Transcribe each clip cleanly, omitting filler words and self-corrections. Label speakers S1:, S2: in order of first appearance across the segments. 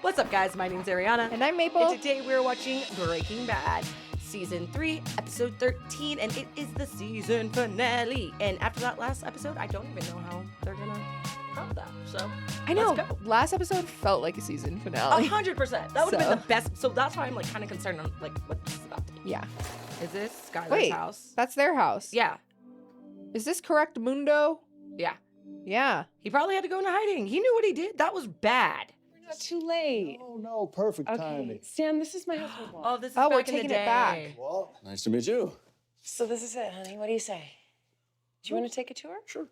S1: What's up, guys? My name's Arianna.
S2: And I'm Maple.
S1: And today we're watching Breaking Bad, Season 3, Episode 13, and it is the season finale. And after that last episode, I don't even know how they're gonna top that. So,
S2: I know.
S1: let's go.
S2: Last episode felt like a season finale.
S1: 100%. That would have been the best. So that's why I'm like kind of concerned on like what this is about to be.
S2: Yeah.
S1: Is this Skylar's
S2: Wait,
S1: house?
S2: that's their house.
S1: Yeah.
S2: Is this correct, Mundo?
S1: Yeah.
S2: Yeah.
S1: He probably had to go into hiding. He knew what he did. That was bad.
S3: We're not too late.
S4: Oh, no, perfect timing.
S3: Sam, this is my husband.
S1: Oh, this is
S2: Oh, we're
S1: back in the
S2: taking it
S1: day.
S2: back.
S4: Well, nice to meet you.
S3: So this is it, honey. What do you say? Do you want to take a tour?
S4: Sure.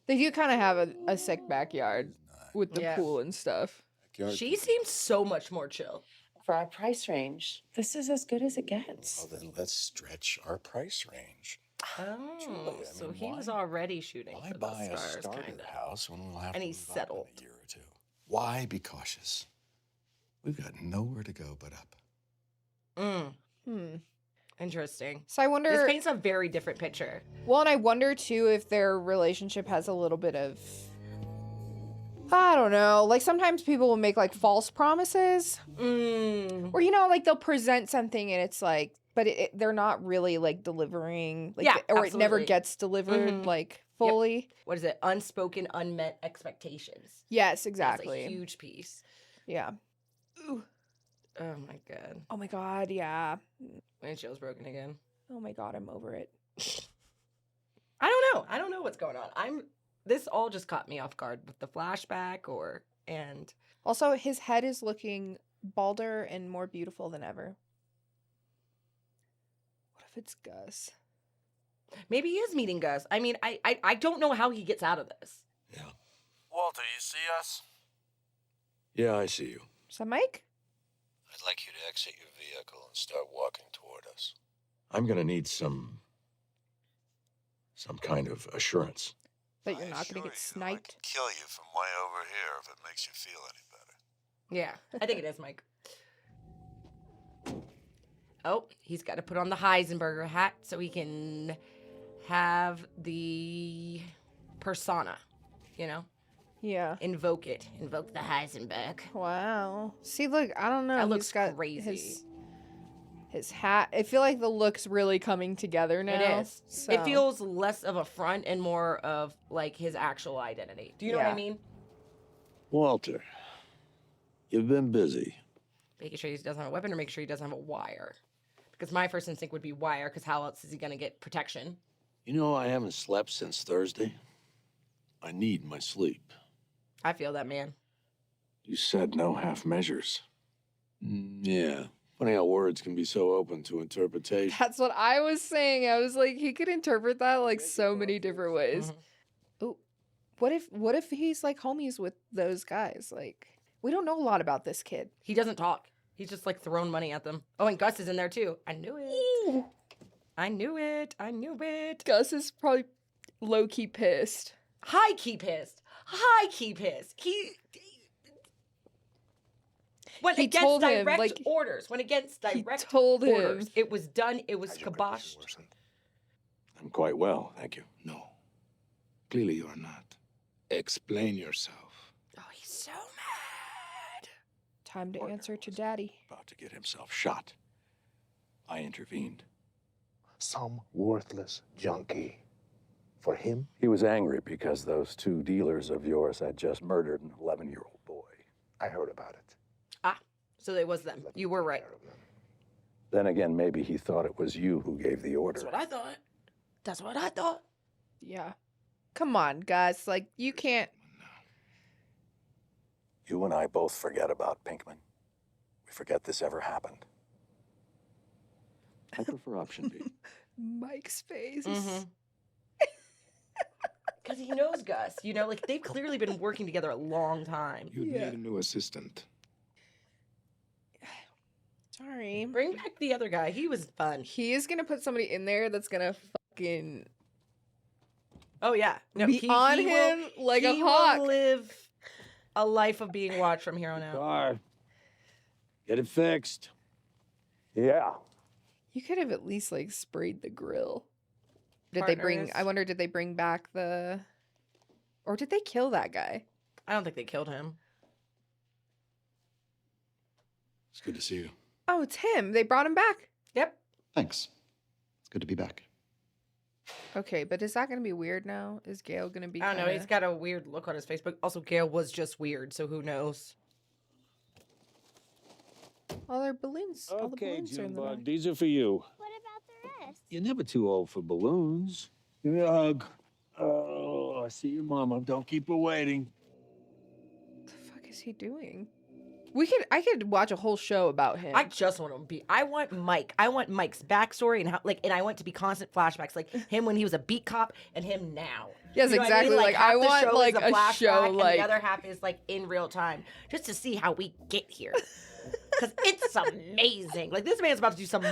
S2: They do kind of have a sick backyard with the
S1: Yeah.
S2: pool and stuff.
S1: She seems so much more chill.
S3: For our price range, this is as good as it gets.
S4: Well, then let's stretch our price range.
S1: Oh,
S4: Truly, I
S1: so
S4: mean,
S1: he
S4: why-
S1: was already shooting
S4: Why
S1: for
S4: buy
S1: the
S4: a
S1: stars,
S4: starter
S1: kind of.
S4: house when we'll have
S1: And
S4: to
S1: he's
S4: move up
S1: settled.
S4: in a year or two? Why be cautious? We've got nowhere to go but up.
S1: Interesting.
S2: So I
S1: This
S2: wonder.
S1: paints a very different picture.
S2: Well, and I wonder too if their relationship has a little bit of. I don't know. Like sometimes people will make like false promises, or like they'll present something and it's like, but they're not really like delivering. Like,
S1: Yeah,
S2: or it never
S1: absolutely.
S2: gets delivered
S1: Mhm.
S2: like fully.
S1: What is it? Unspoken, unmet expectations.
S2: Yes,
S1: That's
S2: exactly.
S1: a huge piece.
S2: Yeah.
S1: Oh my god.
S2: Oh my god. Yeah.
S1: Windshield's broken again.
S2: Oh my god. I'm over it.
S1: I don't know. I don't know what's going on. This all just caught me off guard with the flashback and
S2: Also, his head is looking balder and more beautiful than ever. What if it's Gus?
S1: maybe he is meeting Gus. I mean, I don't know how he gets out of this.
S4: Yeah.
S5: Walter, you see us?
S4: Yeah, I see you.
S2: Is that Mike?
S5: I'd like you to exit your vehicle and start walking toward us.
S4: I'm gonna need some kind of assurance.
S2: That you're
S5: I
S2: not going to
S5: assure
S2: get
S5: you, I
S2: sniped?
S5: can kill you from way over here if it makes you feel any better.
S1: Yeah, I think it is Mike. Oh, he's got to put on the Heisenberger hat so he can have the persona,
S2: Yeah.
S1: invoke it. Invoke the Heisenberg.
S2: Wow. See, look, I don't know.
S1: That
S2: He's
S1: looks
S2: got
S1: crazy.
S2: His hat. I feel like the look's really coming together now.
S1: It is.
S2: So.
S1: It feels less of a front and more of like his actual identity. Do you know what I
S2: Yeah.
S1: mean?
S5: Walter, you've been busy.
S1: Making sure he doesn't have a weapon or make sure he doesn't have a wire. Because my first instinct would be wire, because how else is he going to get protection?
S5: You know I haven't slept since Thursday. I need my sleep.
S1: I feel that, man.
S4: You said no half measures.
S5: Yeah. Funny how words can be so open to interpretation.
S2: That's what I was saying. I was like, he could interpret that like so many different ways.
S1: Mhm.
S2: Ooh, what if he's like homies with those guys? Like, we don't know a lot about this kid.
S1: He doesn't talk. He's just like throwing money at them. Oh, and Gus is in there too. I knew it. I knew it. I knew it.
S2: Gus is probably low key pissed.
S1: High key pissed. High key pissed. He went
S2: He
S1: against
S2: told him,
S1: direct
S2: like,
S1: orders. Went against
S2: he
S1: direct
S2: told him.
S1: orders. It was done. It was
S4: How's your
S1: kibosh.
S4: condition worsened? I'm quite well, thank you. No. Clearly you are not. Explain yourself.
S1: Oh, he's so mad.
S2: Time to
S4: Partner
S2: answer to
S4: was
S2: daddy.
S4: About to get himself shot. I intervened.
S6: Some worthless junkie. For him,
S7: He was angry because those two dealers of yours had just murdered an 11-year-old boy.
S6: I heard about it.
S1: So it was them. You were right.
S6: Care of them.
S7: Then again, maybe he thought it was you who gave the order.
S1: That's what I thought. That's what I thought.
S2: Yeah. Come on, Gus. Like, you can't.
S7: You and I both forget about Pinkman. We forget this ever happened.
S4: I prefer option B.
S2: Mike's face.
S1: Because he knows Gus. Like they've clearly been working together a long time.
S4: You'd
S2: Yeah.
S4: need a new assistant.
S2: Sorry.
S1: Bring back the other guy. He was fun.
S2: He is gonna put somebody in there that's gonna fucking
S1: Oh yeah. No,
S2: be on him like a
S1: he
S2: hawk.
S1: will live a life of being watched from here on out.
S5: Car. Get it fixed.
S6: Yeah.
S2: You could have at least like sprayed the grill. Did they bring?
S1: Partners.
S2: I wonder. Did they bring back or did they kill that guy?
S1: I don't think they killed him.
S5: It's good to see you.
S2: Oh, it's him. They brought him back.
S1: Yep.
S8: Thanks. It's good to be back.
S2: Okay, but is that going to be weird now? Is Gale going to be
S1: I don't know.
S2: kinda-
S1: He's got a weird look on his face, but also Gale was just weird, so who knows?
S2: All their balloons. All the
S9: Okay,
S2: balloons are in the
S9: Junebug,
S2: back.
S9: these are for you.
S10: What about the rest?
S9: You're never too old for balloons. Give me a hug. Oh, I see your mama. Don't keep her waiting.
S2: What the fuck is he doing? I could watch a whole show about him.
S1: I just want to be. I want Mike. I want Mike's backstory and how, and I want it to be constant flashbacks, like him when he was a beat cop and him now.
S2: Yes,
S1: You know what I mean?
S2: exactly. Like,
S1: half
S2: I
S1: the
S2: want,
S1: show is
S2: like, a
S1: flashback
S2: show,
S1: and
S2: like-
S1: the other half is like in real time, just to see how we get here. Because it's amazing. Like, this man's about to do some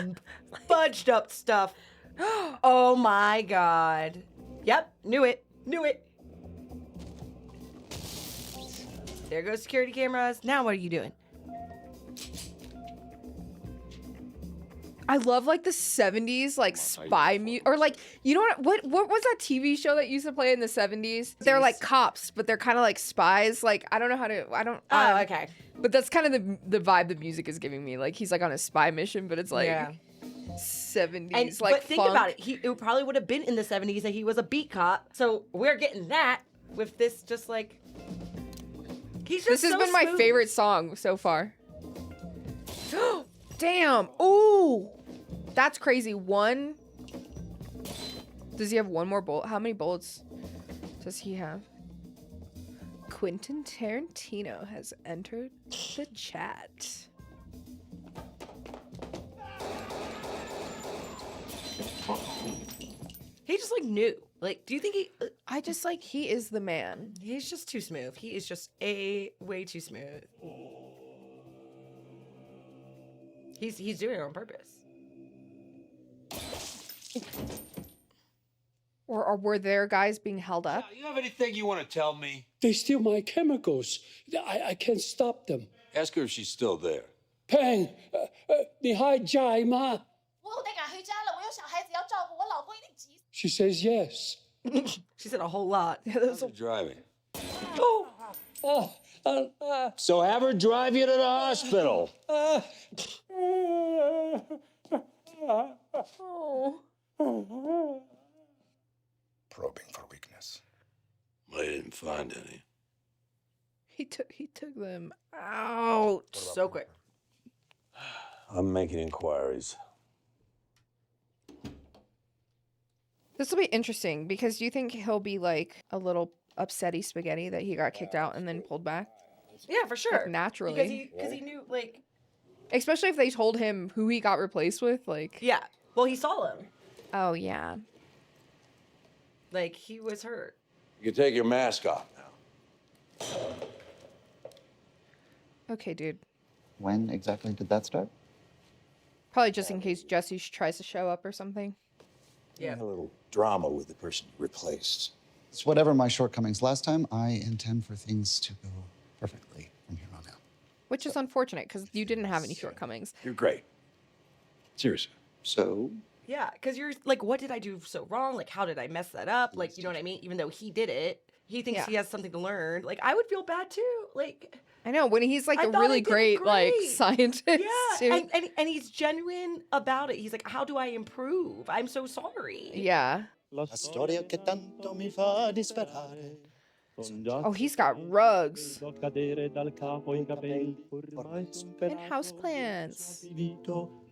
S1: fudged up stuff. Oh my god. Yep, knew it. Knew it. There goes security cameras. Now what are you doing?
S2: I love like the 70s like spy music, or like, you know what was that TV show that used to play in the 70s? They're like cops, but they're kind of like spies. Like, I don't know how to
S1: Oh, okay.
S2: But that's kind of the vibe the music is giving me. Like, he's like on a spy mission, but it's like
S1: Yeah.
S2: 70s
S1: And,
S2: like
S1: but think
S2: funk.
S1: about it. It probably would have been in the 70s that he was a beat cop. So we're getting that with this just like... He's just
S2: This has
S1: so
S2: been my
S1: smooth.
S2: favorite song so far. Damn. Ooh. That's crazy. One. Does he have one more bullet? How many bullets does he have? Quentin Tarantino has entered the chat.
S1: He just like knew. Like, do you think he...
S2: I just like, he is the man.
S1: He's just too smooth. He is just way too smooth. He's doing it on purpose.
S2: Or were there guys being held up?
S5: You have anything you want to tell me?
S11: They steal my chemicals. I can't stop them.
S5: Ask her if she's still there.
S11: Pang, 你还在吗?
S10: 我好得赶回家了，我有小孩子要照顾，我老公一定急死。
S11: She says yes.
S1: She said a whole lot.
S5: How's it driving?
S9: So have her drive you to the hospital.
S2: Oh.
S6: Probing for weakness.
S5: I didn't find any.
S2: He took them out.
S1: So quick.
S9: I'm making inquiries.
S2: This will be interesting because do you think he'll be like a little upsetty spaghetti that he got kicked out and then pulled back?
S1: Yeah, for sure.
S2: Like, naturally.
S1: Because he knew, like...
S2: Especially if they told him who he got replaced with, like...
S1: Yeah. Well, he saw him.
S2: Oh, yeah.
S1: Like, he was hurt.
S5: You can take your mask off now.
S2: Okay, dude.
S8: When exactly did that start?
S2: Probably just in case Jesse tries to show up or something.
S1: Yeah.
S5: A little drama with the person you replaced.
S8: It's whatever my shortcomings last time, I intend for things to go perfectly from here on out.
S2: Which is unfortunate because you didn't have any shortcomings.
S5: You're great. Seriously.
S8: So,
S1: Yeah, because you're like, what did I do so wrong? Like, how did I mess that up? Like, you know what I mean? Even though he did it, he thinks
S2: Yeah.
S1: he has something to learn. Like, I would feel bad too. Like,
S2: I know, when he's like
S1: I
S2: a
S1: thought I
S2: really
S1: did
S2: great, like,
S1: great.
S2: scientist.
S1: yeah,
S2: too.
S1: and he's genuine about it. He's like, how do I improve? I'm so sorry.
S2: Yeah.
S8: La storia che tanto mi fa disperare.
S2: Oh, he's got rugs. And houseplants.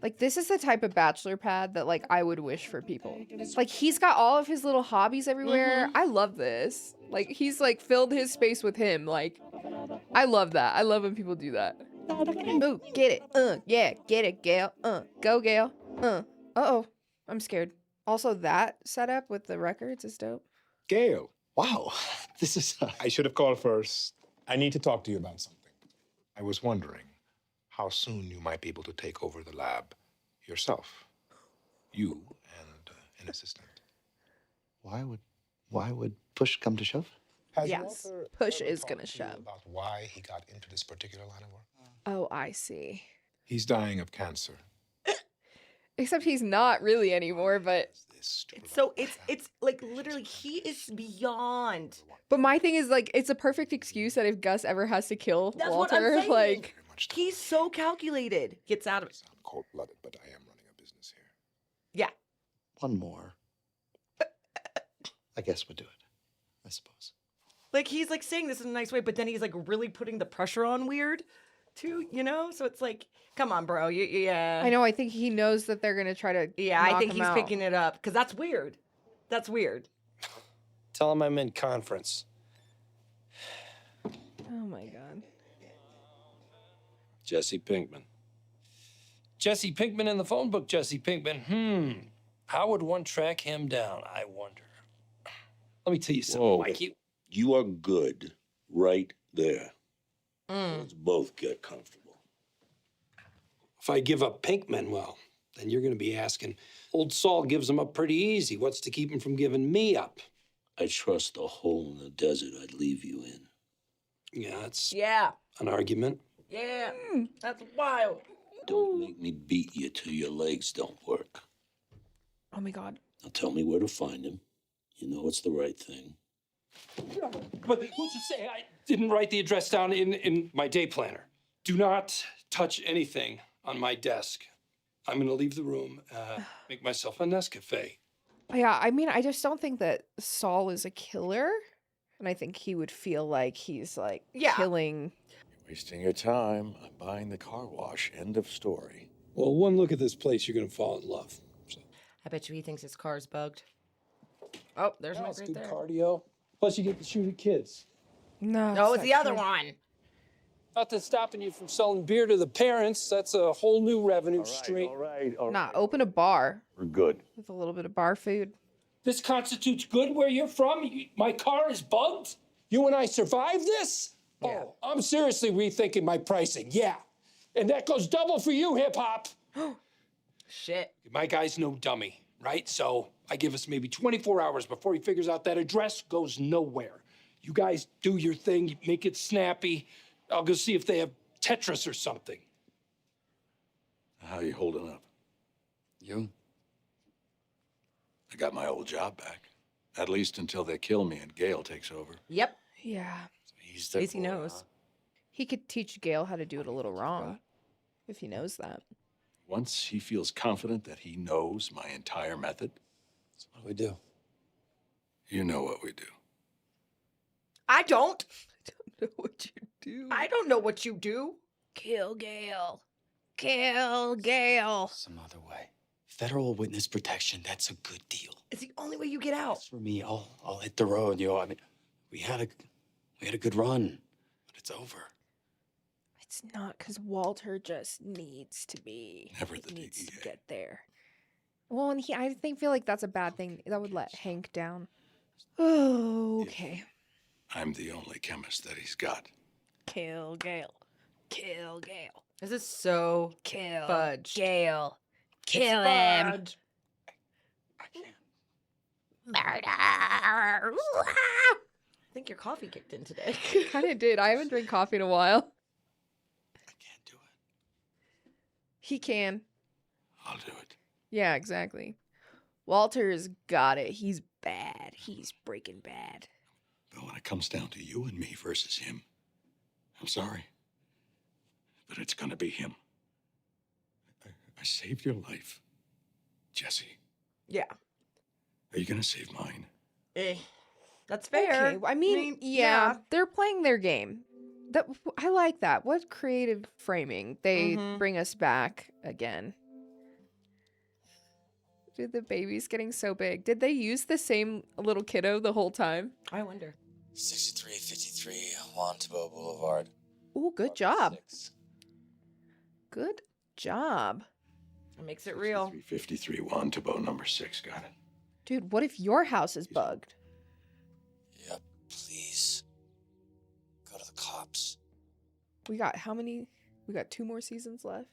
S2: Like, this is the type of bachelor pad that, like, I would wish for people. Like, he's got all of his little hobbies everywhere. I love this. Like, he's, like, filled his space with him. Like, I love that. I love when people do that. Ooh, get it. Yeah, get it, Gail. Go, Gail. Uh-oh. I'm scared. Also, that setup with the records is dope.
S6: Gail,
S8: Wow, this is...
S6: I should have called first. I need to talk to you about something. I was wondering how soon you might be able to take over the lab yourself. You and an assistant.
S8: Why would push come to shove?
S6: Has
S1: Yes.
S6: Walter
S2: Push
S6: ever
S2: is gonna
S6: talked to you
S2: shove.
S6: about why he got into this particular line of work?
S2: Oh, I see.
S6: He's dying of cancer.
S2: Except he's not really anymore, but...
S1: It's like literally he is beyond.
S2: But my thing is, like, it's a perfect excuse that if Gus ever has to kill
S1: That's what I'm
S2: Walter,
S1: saying.
S2: like...
S6: much time.
S1: He's so calculated. Gets out of
S6: I
S1: it.
S6: sound cold-blooded, but I am running a business here.
S1: Yeah.
S8: One more. I guess we'll do it, I suppose.
S1: Like, he's like saying this in a nice way, but then he's like really putting the pressure on weird too, you know? So it's like, come on, bro. Yeah.
S2: I know. I think he knows that they're gonna try to.
S1: Yeah, I
S2: knock
S1: think
S2: him
S1: he's
S2: out.
S1: picking it up because that's weird. That's weird.
S12: Tell him I'm in conference.
S2: Oh my god.
S5: Jesse Pinkman.
S12: Jesse Pinkman in the phone book, Jesse Pinkman. How would one track him down, I wonder? Let me tell you something,
S5: Whoa.
S12: Mikey.
S5: You are good right there. Let's both get comfortable.
S12: If I give up Pinkman, well, then you're going to be asking, old Saul gives him up pretty easy. What's to keep him from giving me up?
S5: I trust the hole in the desert I'd leave you in.
S12: Yeah, that's
S1: Yeah.
S12: an argument.
S1: Yeah. That's wild.
S5: Don't make me beat you till your legs don't work.
S2: Oh my god.
S5: Now tell me where to find him. You know it's the right thing.
S12: But let's just say I didn't write the address down in my day planner. Do not touch anything on my desk. I'm going to leave the room, make myself a Nescafe.
S2: Yeah, I mean, I just don't think that Saul is a killer, and I think he would feel like he's like killing.
S7: Wasting your time. I'm buying the car wash. End of story.
S12: Well, one look at this place, you're going to fall in love. So.
S1: I bet you he thinks his car's bugged. Oh, there's
S12: No,
S1: Mike
S12: it's
S1: right
S12: good
S1: there.
S12: cardio. Plus, you get to shoot at kids.
S2: No,
S1: No, it's the other one.
S12: Not that's stopping you from selling beer to the parents. That's a whole new revenue stream.
S7: All right.
S2: Nah, open a bar
S7: We're good.
S2: with a little bit of bar food.
S12: This constitutes good where you're from? My car is bugged? You and I survived this?
S1: Yeah.
S12: Oh, I'm seriously rethinking my pricing, yeah. And that goes double for you, hip-hop.
S1: Shit.
S12: My guy's no dummy, right? So I give us maybe 24 hours before he figures out that address goes nowhere. You guys do your thing, you make it snappy. I'll go see if they have Tetris or something.
S7: How you holding up?
S8: You?
S7: I got my old job back. At least until they kill me and Gail takes over.
S1: Yep.
S2: Yeah.
S7: He's
S1: At least he knows.
S2: He could teach Gail how to do it a little wrong, if he knows that.
S7: Once he feels confident that he knows my entire method,
S12: So what do we do?
S7: you know what we do.
S1: I don't.
S2: Know what you do?
S1: I don't know what you do.
S2: Kill Gail. Kill Gail.
S13: Some other way. Federal witness protection, that's a good deal.
S1: It's the only way you get out.
S13: As for me, I'll hit the road, I mean, we had a good run, but it's over.
S2: It's not because Walter just needs to be.
S7: Never
S2: he
S7: the
S2: needs to
S7: DEA.
S2: get there. Well, and I feel like that's a bad thing. That would let Hank down. Oh, okay.
S7: I'm the only chemist that he's got.
S2: Kill Gail. Kill Gail.
S1: This is so
S2: Kill
S1: fudged.
S2: Gail.
S1: It's
S2: Kill him.
S1: fudged.
S13: I can't.
S1: Murder. I think your coffee kicked in today.
S2: Kind of did. I haven't drank coffee in a while.
S13: I can't do it.
S2: He can.
S7: I'll do it.
S2: Yeah, exactly. Walter's got it. He's bad. He's Breaking Bad.
S7: But when it comes down to you and me versus him, I'm sorry, but it's gonna be him. I saved your life, Jesse.
S1: Yeah.
S7: Are you gonna save mine?
S1: That's fair.
S2: Okay, I mean, yeah, they're playing their game. I like that. What creative framing. They bring us back again. Dude, the baby's getting so big. Did they use the same little kiddo the whole time?
S1: I wonder.
S13: 6353 Juan Tabo Boulevard.
S2: Ooh, good job. Good job.
S1: It makes it real.
S7: 353 Juan Tabo, number 6. Got it.
S2: Dude, what if your house is bugged?
S13: Yep, please. Go to the cops.
S2: We got how many? We got 2 more seasons left.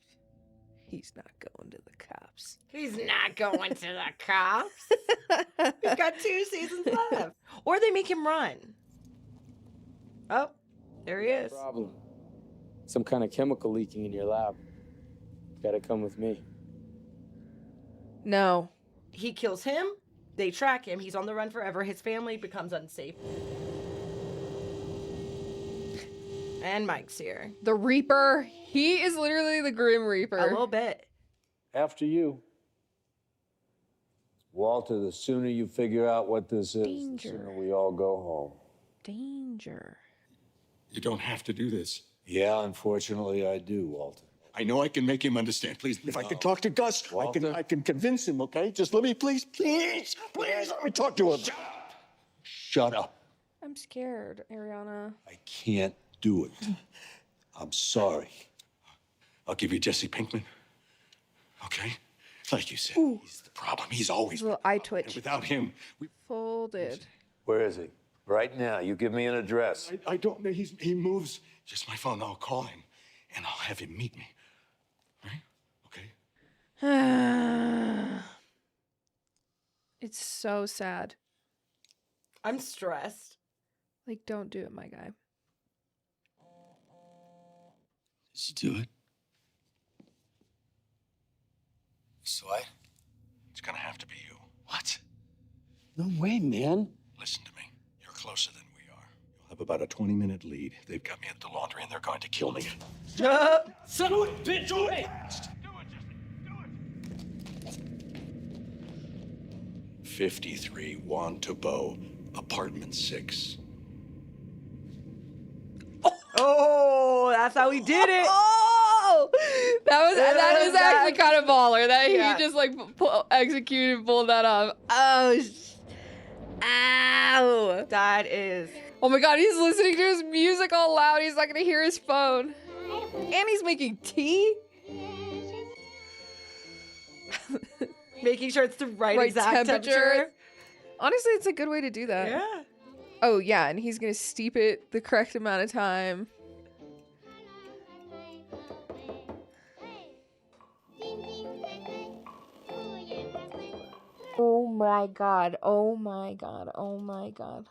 S2: He's not going to the cops.
S1: He's not going to the cops. We've got 2 seasons left. Or they make him run. Oh, there he is.
S14: Problem. Some kind of chemical leaking in your lab. Gotta come with me.
S2: No.
S1: He kills him. They track him. He's on the run forever. His family becomes unsafe. And Mike's here.
S2: The Reaper. He is literally the Grim Reaper.
S1: A little bit.
S9: After you. Walter, the sooner you figure out what this is,
S2: Danger.
S9: the sooner we all go home.
S2: Danger.
S7: You don't have to do this.
S9: Yeah, unfortunately, I do, Walter.
S7: I know I can make him understand. Please, if I can talk to Gus,
S9: Walter?
S7: I can convince him, okay? Just let me, please, let me talk to him.
S9: Shut up.
S2: I'm scared, Arianna.
S9: I can't do it. I'm sorry.
S7: I'll give you Jesse Pinkman, okay? Like you said, he's the problem. He's always
S2: His little eye
S7: and
S2: twitch.
S7: without him,
S2: Folded.
S9: Where is he? Right now. You give me an address.
S7: I don't know. He moves. Just my phone. I'll call him, and I'll have him meet me. Right? Okay?
S2: It's so sad.
S1: I'm stressed.
S2: Like, don't do it, my guy.
S7: Just do it.
S9: What?
S7: It's gonna have to be you.
S9: What? No way, man.
S7: Listen to me. You're closer than we are. You'll have about a 20-minute lead. They've got me at the laundry, and they're going to kill me.
S11: Son of a bitch, away!
S7: 53 Juan Tabo, apartment 6.
S1: Oh, that's how he did it.
S2: Oh, that was actually kind of baller. That
S1: Yeah.
S2: he just like executed, pulled that off. Oh, ow!
S1: That is.
S2: Oh my god, he's listening to his music all loud. He's not gonna hear his phone, and he's making tea.
S1: Making sure it's the right exact temperature.
S2: Honestly, it's a good way to do that.
S1: Yeah.
S2: Oh yeah, and he's gonna steep it the correct amount of time. Oh my god. Oh my god. Oh my god.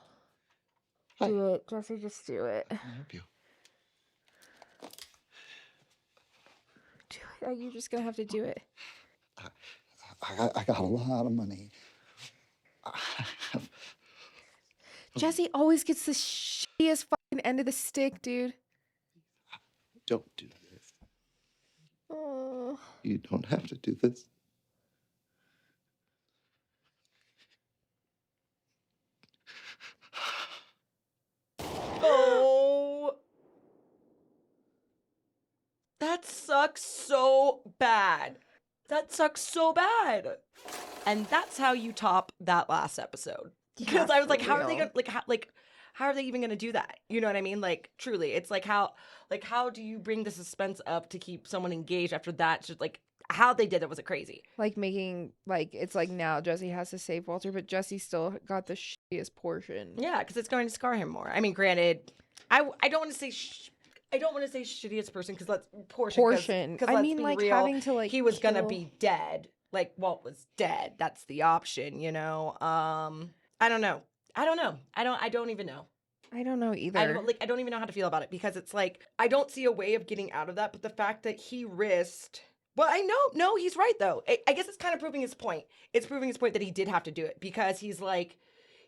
S2: Do it. Jesse, just do it.
S8: I'll help you.
S2: Do it. You're just gonna have to do it.
S8: I got a lot of money.
S2: Jesse always gets the shittiest fucking end of the stick, dude.
S8: Don't do this.
S2: Oh.
S8: You don't have to do this.
S1: Oh. That sucks so bad. That sucks so bad. And that's how you top that last episode. Because I was like, how are they gonna how are they even gonna do that? You know what I mean? Like, truly, it's like how do you bring the suspense up to keep someone engaged after that? Just like how they did it was crazy.
S2: Like making it's like now Jesse has to save Walter, but Jesse still got the shittiest portion.
S1: Yeah, because it's going to scar him more. I mean, granted, I don't want to say I don't want to say shittiest person because let's portion. Because
S2: I mean, like
S1: real,
S2: having to like
S1: he was gonna
S2: kill-
S1: be dead. Like Walt was dead. That's the option, you know. I don't know. I don't even know.
S2: I don't know either.
S1: I don't even know how to feel about it because it's like I don't see a way of getting out of that. But the fact that he risked. Well, I know. No, he's right though. I guess it's kind of proving his point. It's proving his point that he did have to do it because he's like,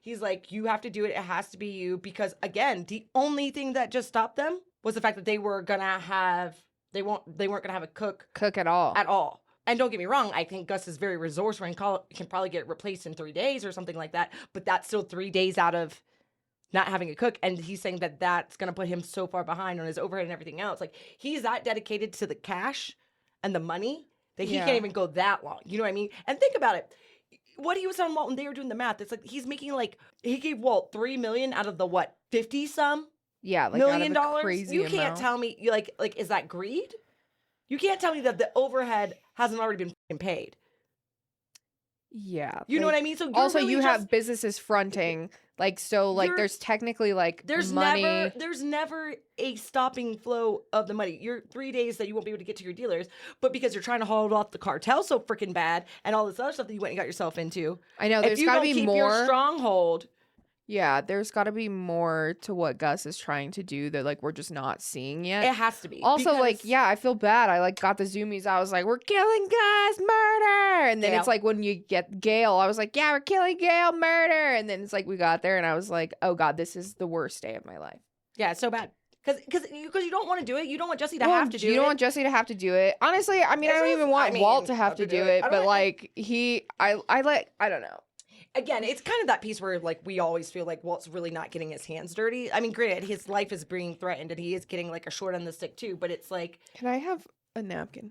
S1: you have to do it. It has to be you because again, the only thing that just stopped them was the fact that they weren't gonna have a cook
S2: at all.
S1: And don't get me wrong, I think Gus is very resourceful and can probably get replaced in 3 days or something like that. But that's still 3 days out of not having a cook. And he's saying that that's going to put him so far behind on his overhead and everything else. Like, he's that dedicated to the cash and the money that he can't even go that long. You know what I mean? And think about it. What he was telling Walt when they were doing the math, it's like he's making he gave Walt $3 million out of the what, 50-some?
S2: Yeah, like
S1: $1 million?
S2: Crazy
S1: You can't
S2: amount.
S1: tell me, like, is that greed? You can't tell me that the overhead hasn't already been fucking paid.
S2: Yeah.
S1: You know what I mean? So
S2: also
S1: really
S2: you have businesses fronting, there's technically
S1: there's
S2: money.
S1: There's never a stopping flow of the money. You're 3 days that you won't be able to get to your dealers, but because you're trying to hold off the cartel so freaking bad and all this other stuff that you went and got yourself into.
S2: I know,
S1: if
S2: there's
S1: you
S2: gotta
S1: don't
S2: be
S1: keep
S2: more.
S1: your stronghold.
S2: Yeah, there's got to be more to what Gus is trying to do that we're just not seeing yet.
S1: It has to be.
S2: Also,
S1: because-
S2: I feel bad. I got the zoomies. I was like, we're killing Gus, murder. And then
S1: Gail.
S2: it's like when you get Gail, I was like, yeah, we're killing Gail, murder. And then it's like we got there and I was like, oh God, this is the worst day of my life.
S1: Yeah, it's so bad. Because you don't want to do it. You don't want Jesse to have to do it.
S2: You don't want Jesse to have to do it. Honestly, I mean, I don't even want Walt to have to do it. But like I don't know.
S1: Again, it's kind of that piece where like we always feel like Walt's really not getting his hands dirty. I mean, granted, his life is being threatened and he is getting like a short end of the stick too. But it's like,
S2: can I have a napkin?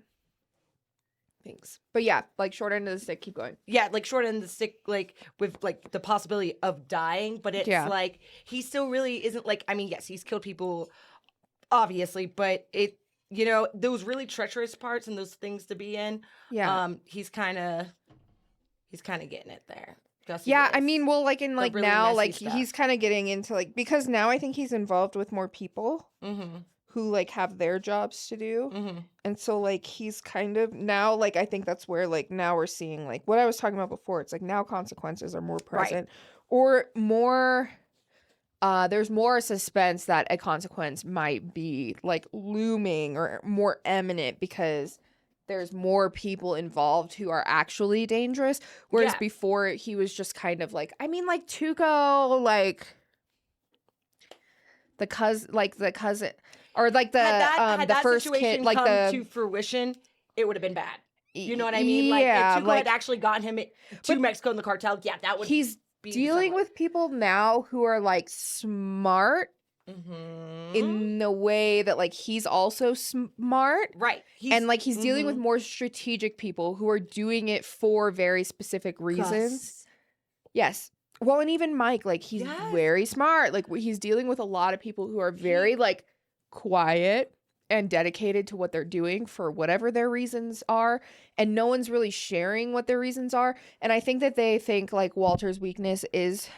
S2: Thanks. But yeah, like short end of the stick. Keep going.
S1: Yeah, like short end of the stick, like with like the possibility of dying. But it's like he still really isn't like. I mean, yes, he's killed people, obviously, but it, you know, those really treacherous parts and those things to be in.
S2: Yeah.
S1: He's kind of getting it there.
S2: Yeah, I mean, well, like in like
S1: really
S2: now,
S1: messy
S2: like
S1: stuff.
S2: he's kind of getting into like, because now I think he's involved with more people who like have their jobs to do, and so like he's kind of now like I think that's where like now we're seeing like what I was talking about before. It's like now consequences are more present, or more. There's more suspense that a consequence might be like looming or more imminent because there's more people involved who are actually dangerous. Whereas before he was just kind of like, I mean, like Tuco, like the cousin, or like the first kid, like
S1: to fruition, it would have been bad. You know what I mean? Like if Tuco had actually gotten him to Mexico in the cartel, that would.
S2: He's dealing with people now who are like smart. In the way that like he's also smart,
S1: right?
S2: And like he's dealing with more strategic people who are doing it for very specific reasons. Yes. Well, and even Mike, like he's very smart. Like he's dealing with a lot of people who are very like quiet and dedicated to what they're doing for whatever their reasons are, and no one's really sharing what their reasons are. And I think that they think like Walter's weakness is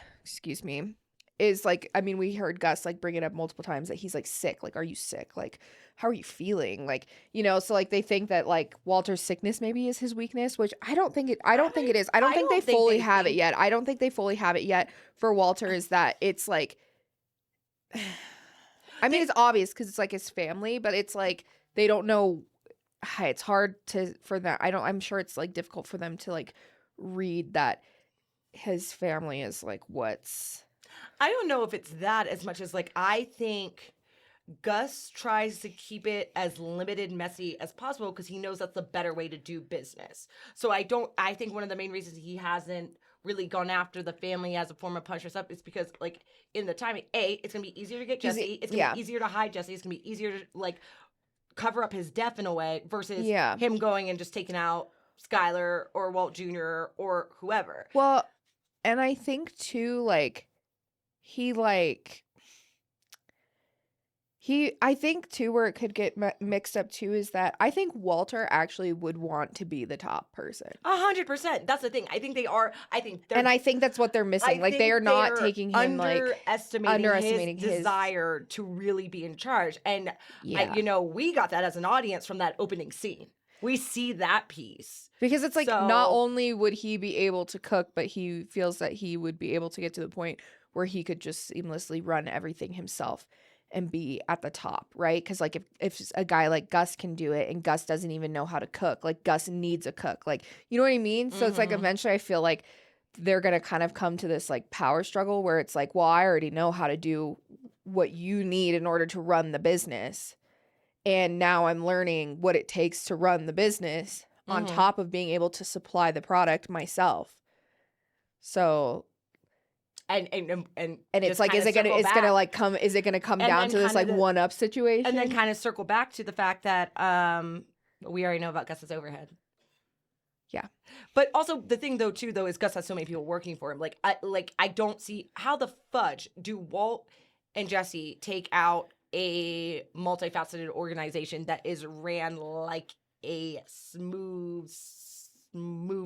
S2: like, I mean, we heard Gus like bring it up multiple times that he's like sick. Like, are you sick? Like, how are you feeling? Like, you know, so like they think that like Walter's sickness maybe is his weakness, which I don't think it is. I don't think they fully have it yet. I don't think they fully have it yet for Walter, is that it's like, I mean, it's obvious because it's like his family, but it's like they don't know. It's hard for them. I'm sure it's like difficult for them to like read that his family is like what's.
S1: I don't know if it's that as much as like I think Gus tries to keep it as limited, messy as possible because he knows that's the better way to do business. So I think one of the main reasons he hasn't really gone after the family as a form of punishment stuff is because like in the timing, it's gonna be easier to get Jesse. It's gonna be easier to hide Jesse. It's gonna be easier to like cover up his death in a way versus him going and just taking out Skylar or Walt Jr. or whoever.
S2: Well, and I think too, like. I think too where it could get mixed up too is that I think Walter actually would want to be the top person.
S1: 100%. That's the thing. I think they are. I think
S2: that's what they're missing. Like they are not taking him like
S1: underestimating his desire to really be in charge. And we got that as an audience from that opening scene. We see that piece.
S2: Because it's like not only would he be able to cook, but he feels that he would be able to get to the point where he could just seamlessly run everything himself and be at the top, right? Because like if a guy like Gus can do it and Gus doesn't even know how to cook, like Gus needs a cook, like, you know what I mean? So it's like eventually I feel like they're going to kind of come to this like power struggle where it's like, well, I already know how to do what you need in order to run the business. And now I'm learning what it takes to run the business on top of being able to supply the product myself. So and it's like, is it gonna come down to this like one up situation?
S1: And then kind of circle back to the fact that we already know about Gus's overhead.
S2: Yeah.
S1: But also the thing though is Gus has so many people working for him. Like I don't see how the fudge do Walt and Jesse take out a multifaceted organization that is ran like a smooth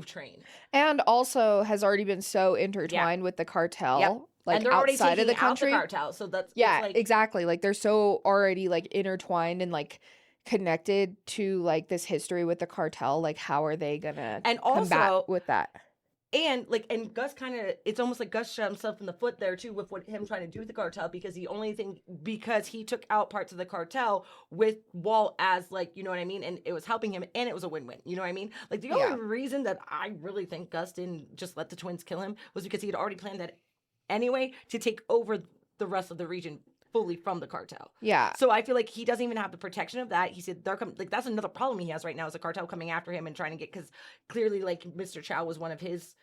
S1: train, and
S2: also has already been so intertwined with the cartel, like
S1: and they're
S2: outside of the country.
S1: Out the cartel, so that's
S2: exactly. Like they're so already like intertwined and like connected to like this history with the cartel. Like how are they gonna combat with that?
S1: And Gus it's almost like Gus shot himself in the foot there too with what him trying to do with the cartel because he took out parts of the cartel with Walt as like, you know what I mean? And it was helping him and it was a win-win. You know what I mean? Like the only reason that I really think Gus didn't just let the twins kill him was because he had already planned that anyway to take over the rest of the region fully from the cartel.
S2: Yeah.
S1: So I feel like he doesn't even have the protection of that. He said they're coming. Like that's another problem he has right now is the cartel coming after him and trying to get because clearly like Mr. Chow was one of his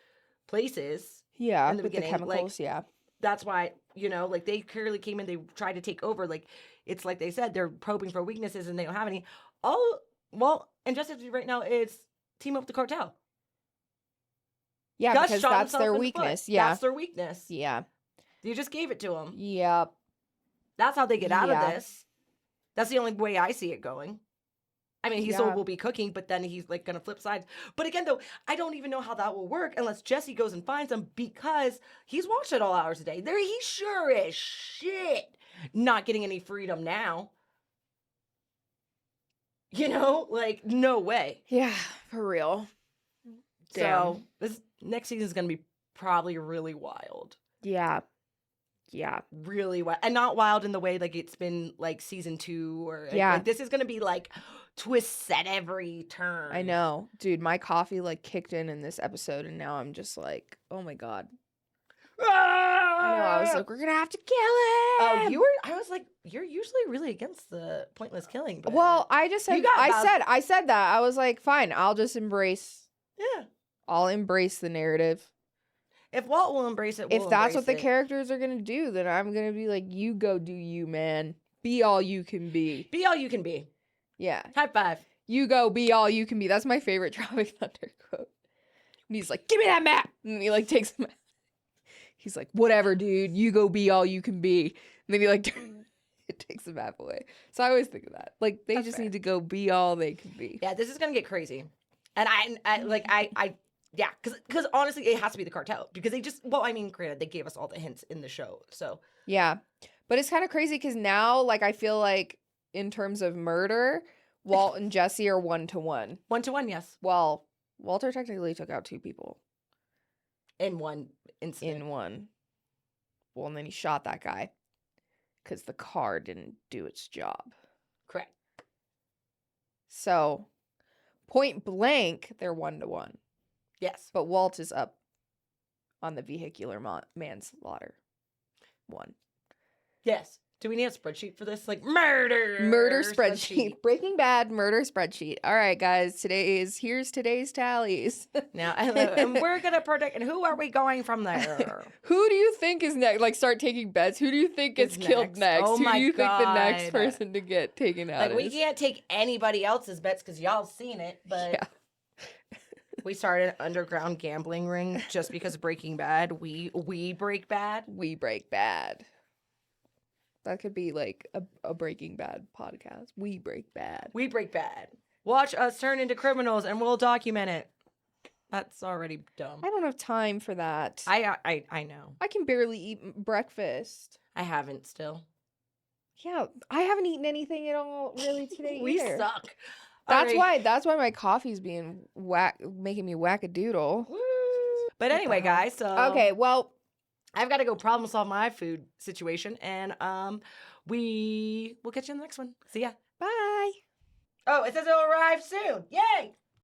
S1: places.
S2: Yeah,
S1: in the
S2: with the
S1: beginning.
S2: chemicals, yeah.
S1: That's why like they clearly came in. They tried to take over. Like it's like they said they're probing for weaknesses and they don't have any. And Justice right now is team up with the cartel.
S2: Yeah,
S1: Gus
S2: because
S1: shot
S2: that's
S1: himself
S2: their
S1: in the
S2: weakness.
S1: foot.
S2: Yeah.
S1: That's their weakness.
S2: Yeah.
S1: You just gave it to him.
S2: Yep.
S1: That's how they get out
S2: Yeah.
S1: of this. That's the only way I see it going. I mean, he still
S2: Yeah.
S1: will be cooking, but then he's like gonna flip sides. But again, though, I don't even know how that will work unless Jesse goes and finds him because he's watched it all hours a day. There, he sure is shit not getting any freedom now. Like no way.
S2: Yeah, for real.
S1: So this next season is gonna be probably really wild.
S2: Yeah. Yeah.
S1: Really wild. And not wild in the way like it's been like season 2 or
S2: Yeah.
S1: like this is gonna be like twists at every turn.
S2: I know. Dude, my coffee like kicked in this episode and now I'm just like, oh my God. I know. I was like, we're going to have to kill him.
S1: Oh, I was like, you're usually really against the pointless killing. But
S2: Well, I just said,
S1: You got
S2: I said that. I was like, fine, I'll just embrace.
S1: Yeah.
S2: I'll embrace the narrative.
S1: If Walt will embrace it,
S2: If that's what the characters are going to do, then I'm going to be like, you go do you, man. Be all you can be.
S1: Be all you can be.
S2: Yeah.
S1: High five.
S2: You go be all you can be. That's my favorite Tropic Thunder quote. And he's like, give me that map. And he like takes the map. He's like, whatever, dude. You go be all you can be. And then he like it takes the map away. So I always think of that. Like they just need to go be all they can be.
S1: Yeah, this is gonna get crazy. And yeah, because honestly, it has to be the cartel because they just granted, they gave us all the hints in the show. So
S2: Yeah. But it's kind of crazy because now, like, I feel like in terms of murder, Walt and Jesse are 1-to-1.
S1: 1-to-1, yes.
S2: Well, Walter technically took out 2 people.
S1: In one incident.
S2: In one. Well, and then he shot that guy because the car didn't do its job.
S1: Correct.
S2: So, point blank, they're 1-to-1.
S1: Yes.
S2: But Walt is up on the vehicular manslaughter 1.
S1: Yes. Do we need a spreadsheet for this? Like murder
S2: Spreadsheet. Breaking Bad murder spreadsheet. All right, guys. Here's today's tallies.
S1: Now, and we're gonna predict. And who are we going from there?
S2: Who do you think is next? Like, start taking bets. Who do you think gets killed next?
S1: Oh
S2: Who
S1: my
S2: do you think the next
S1: God.
S2: person to get taken out
S1: Like we
S2: is?
S1: can't take anybody else's bets because y'all seen it. But
S2: Yeah.
S1: we started an underground gambling ring just because of Breaking Bad. We break bad.
S2: We break bad. That could be like a Breaking Bad podcast. We break bad.
S1: We break bad. Watch us turn into criminals and we'll document it. That's already dumb.
S2: I don't have time for that.
S1: I know.
S2: I can barely eat breakfast.
S1: I haven't still.
S2: Yeah, I haven't eaten anything at all really today
S1: We
S2: either.
S1: suck.
S2: That's
S1: Alright.
S2: why my coffee's being making me whack-a-doodle.
S1: But anyway, guys, so
S2: Okay, well,
S1: I've got to go problem solve my food situation, and we'll catch you in the next one. See ya.
S2: bye.
S1: Oh, it says it'll arrive soon. Yay!